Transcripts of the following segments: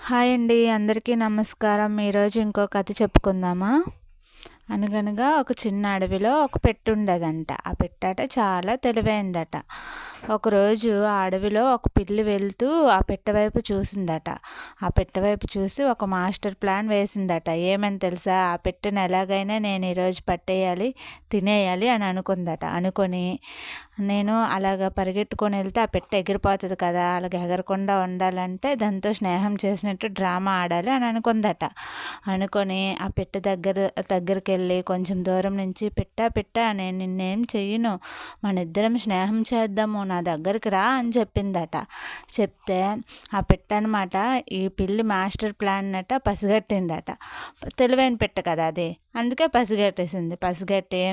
Hi అండి, అందరికీ నమస్కారం. ఈరోజు ఇంకో కథ చెప్పుకుందామా? అనగనగా ఒక చిన్న అడవిలో ఒక పెట్టు ఉండేదంట. ఆ పెట్టట చాలా తెలివైందట. ఒకరోజు ఆ అడవిలో ఒక పిల్లి వెళ్తూ ఆ పెట్ట వైపు చూసిందట. ఆ పెట్ట వైపు చూసి ఒక మాస్టర్ ప్లాన్ వేసిందట. ఏమని తెలుసా? ఆ పెట్టెను ఎలాగైనా నేను ఈరోజు పట్టేయాలి, తినేయాలి అని అనుకుందట. అనుకొని నేను అలాగ పరిగెట్టుకొని వెళ్తే ఆ పెట్టె ఎగిరిపోతుంది కదా, అలాగ ఎగరకుండా ఉండాలంటే దాంతో స్నేహం చేసినట్టు డ్రామా ఆడాలి అని అనుకుందట. అనుకొని ఆ పెట్టె దగ్గరికి వెళ్ళి కొంచెం దూరం నుంచి పెట్ట నేను నిన్నేం చెయ్యను, మన ఇద్దరం స్నేహం చేద్దాము, నా దగ్గరికి రా అని చెప్పిందట. చెప్తే ఆ పెట్ట అనమాట ఈ పిల్లి మాస్టర్ ప్లాన్ అట పసిగట్టిందట. తెలివైన పెట్ట కదా అది, అందుకే పసిగట్టి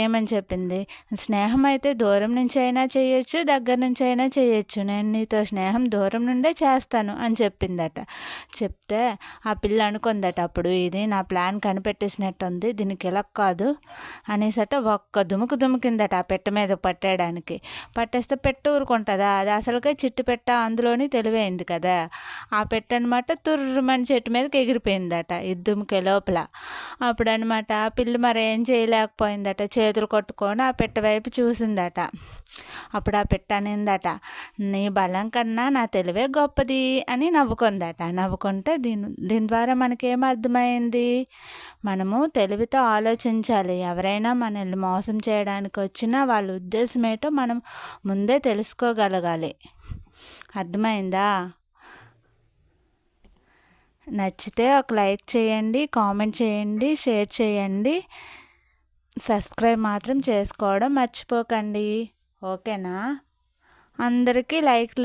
ఏమని చెప్పింది, స్నేహం అయితే దూరం నుంచి అయినా చేయొచ్చు, దగ్గర నుంచి అయినా చేయొచ్చు, నేను నీతో స్నేహం దూరం నుండే చేస్తాను అని చెప్పిందట. చెప్తే ఆ పిల్ల అనుకుందట, అప్పుడు ఇది నా ప్లాన్ కనిపెట్టేసినట్టుంది, దీనికి ఇలా కాదు అనేసట ఒక్క దుముకిందట ఆ పెట్ట మీద పట్టేస్తే పెట్ట ఊరుకుంటుందా? అది అసలుకే చిట్టు పెట్ట, అందులోని తెలివైంది కదా. ఆ పెట్ట అనమాట తుర్రుమని చెట్టు మీదకి ఎగిరిపోయిందట ఈ దుమికే లోపల. అప్పుడు అనమాట ఆ పిల్లి మరి ఏం చేయలేకపోయిందట, చేతులు కొట్టుకొని ఆ పెట్ట వైపు చూసిందట. అప్పుడు ఆ పెట్ట అనిందట, నీ బలం కన్నా నా తెలివే గొప్పది అని నవ్వుకుందట. నవ్వుకుంటే దీని ద్వారా మనకేం అర్థమైంది? మనము తెలివితో ఆలోచించాలి. ఎవరైనా మనల్ని మోసం చేయడానికి వచ్చినా వాళ్ళ ఉద్దేశం ఏంటో మనం ముందే తెలుసుకోగలగాలి. అర్థమైందా? నచ్చితే ఒక లైక్ చేయండి, కామెంట్ చేయండి, షేర్ చేయండి, సబ్స్క్రైబ్ మాత్రం చేసుకోవడం మర్చిపోకండి. ఓకేనా? అందరికీ లైక్లు